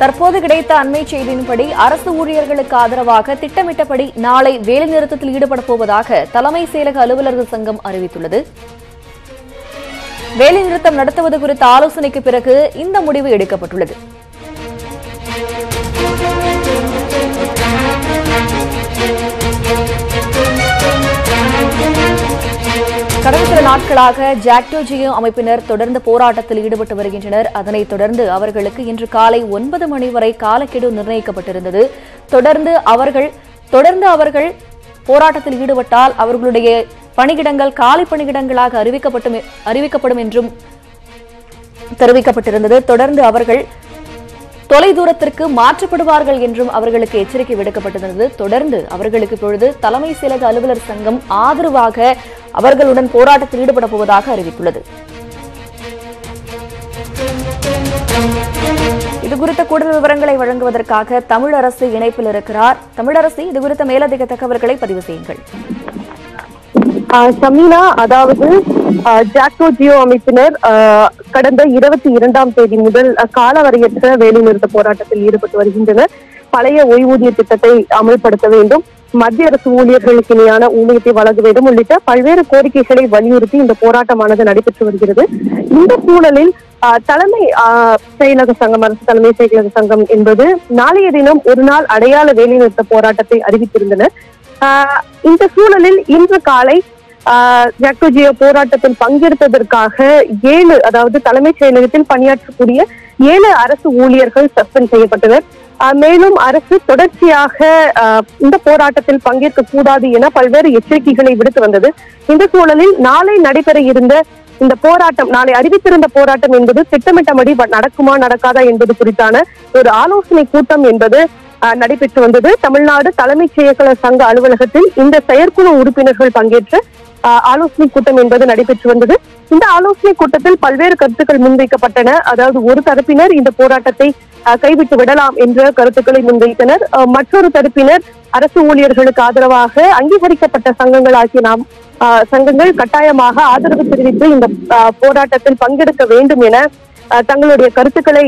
தற்போது கிடைத்த அண்மை செய்தியின்படி அரசு ஊழியர்களுக்கு ஆதரவாக திட்டமிட்டபடி நாளை வேலைநிறுத்தத்தில் ஈடுபடப் போவதாக தலைமை செயலக அலுவலர்கள் சங்கம் அறிவித்துள்ளது. வேலைநிறுத்தம் நடத்துவது குறித்த ஆலோசனைக்கு பிறகு இந்த முடிவு எடுக்கப்பட்டுள்ளது. கடந்த சில நாட்களாக ஜாக்டோ ஜியோ அமைப்பினர் தொடர்ந்து போராட்டத்தில் ஈடுபட்டு வருகின்றனர். அதனைத் தொடர்ந்து அவர்களுக்கு இன்று காலை 9 மணி வரை காலக்கெடு நிர்ணயிக்கப்பட்டிருந்தது. தொடர்ந்து அவர்கள் போராட்டத்தில் ஈடுபட்டால் அவர்களுடைய பணியிடங்கள் காலி பணியிடங்களாக அறிவிக்கப்படும் என்றும் தெரிவிக்கப்பட்டிருந்தது. தொடர்ந்து அவர்கள் தொலைதூரத்திற்கு மாற்றப்படுவார்கள் என்றும் அவர்களுக்கு எச்சரிக்கை விடுக்கப்பட்டிருந்தது. தொடர்ந்து அவர்களுக்கு இப்பொழுது தலைமை செயலக அலுவலர் சங்கம் ஆதரவாக அவர்களுடன் போராட்டத்தில் ஈடுபட போவதாக அறிவித்துள்ளது. இதுகுறித்த கூடுதல் விவரங்களை வழங்குவதற்காக தமிழரசு இணைப்பில் இருக்கிறார். தமிழரசு, இதுகுறித்த மேலதிக தகவல்களை பதிவு செய்யுங்கள். ஷமீனா, அதாவது ஜாக்டோ ஜியோ அமைப்பினர் கடந்த 22ஆம் தேதி முதல் காலவரையற்ற வேலைநிறுத்த போராட்டத்தில் ஈடுபட்டு வருகின்றனர். பழைய ஓய்வூதிய திட்டத்தை அமல்படுத்த வேண்டும், மத்திய அரசு ஊழியர்களுக்கு இணையான ஊதியத்தை வழங்க வேண்டும் உள்ளிட்ட பல்வேறு கோரிக்கைகளை வலியுறுத்தி இந்த போராட்டமானது நடைபெற்று வருகிறது. இந்த சூழலில் தலைமை செயலக சங்கம், அரசு தலைமை செயலக சங்கம் என்பது நாளைய தினம் ஒரு நாள் அடையாள வேலைநிறுத்த போராட்டத்தை அறிவித்திருந்தனர். இந்த சூழலில் இன்று காலை ஜாக்டோ ஜியோ போராட்டத்தில் பங்கெடுப்பதற்காக 7, அதாவது தலைமைச் செயலகத்தில் பணியாற்றக்கூடிய 7 அரசு ஊழியர்கள் சஸ்பெண்ட் செய்யப்பட்டனர். மேலும் அரசு தொடர்ச்சியாக இந்த போராட்டத்தில் பங்கேற்க கூடாது என பல்வேறு எச்சரிக்கைகளை விடுத்து வந்தது. இந்த சூழலில் நாளை நடைபெற இருந்த இந்த போராட்டம், நாளை அறிவித்திருந்த போராட்டம் என்பது திட்டமிட்டபடி நடக்குமா நடக்காதா என்பது குறித்தான ஒரு ஆலோசனை கூட்டம் என்பது நடைபெற்று வந்தது. தமிழ்நாடு தலைமைச் செயலக சங்க அலுவலகத்தில் இந்த செயற்குழு உறுப்பினர்கள் பங்கேற்ற ஆலோசனை கூட்டம் என்பது நடைபெற்று வந்தது. இந்த ஆலோசனை கூட்டத்தில் பல்வேறு கருத்துக்கள் முன்வைக்கப்பட்டன. அதாவது ஒரு தரப்பினர் இந்த போராட்டத்தை கைவிட்டு விடலாம் என்ற கருத்துக்களை முன்வைத்தனர். மற்றொரு தரப்பினர் அரசு ஊழியர்களுக்கு ஆதரவாக அங்கீகரிக்கப்பட்ட சங்கங்கள் ஆகிய சங்கங்கள் கட்டாயமாக ஆதரவு தெரிவித்து இந்த போராட்டத்தில் பங்கெடுக்க வேண்டும் என தங்களுடைய கருத்துக்களை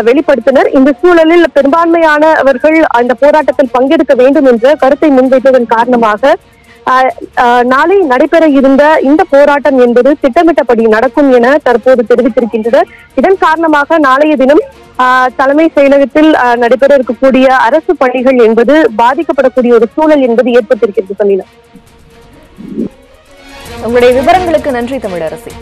வெளிப்படுத்தினர். இந்த சூழலில் பெரும்பான்மையானவர்கள் அந்த போராட்டத்தில் பங்கெடுக்க வேண்டும் என்ற கருத்தை முன்வைத்ததன் காரணமாக நாளை நடைபெற இருந்த இந்த போராட்டம் என்பது திட்டமிட்டபடி நடக்கும் என தற்போது தெரிவித்திருக்கின்றனர். இதன் காரணமாக நாளைய தினம் தலைமை செயலகத்தில் நடைபெற இருக்கக்கூடிய அரசு பணிகள் என்பது பாதிக்கப்படக்கூடிய ஒரு சூழல் என்பது ஏற்பட்டிருக்கிறது. சமீனா, உங்களுடைய விவரங்களுக்கு நன்றி தமிழரசி.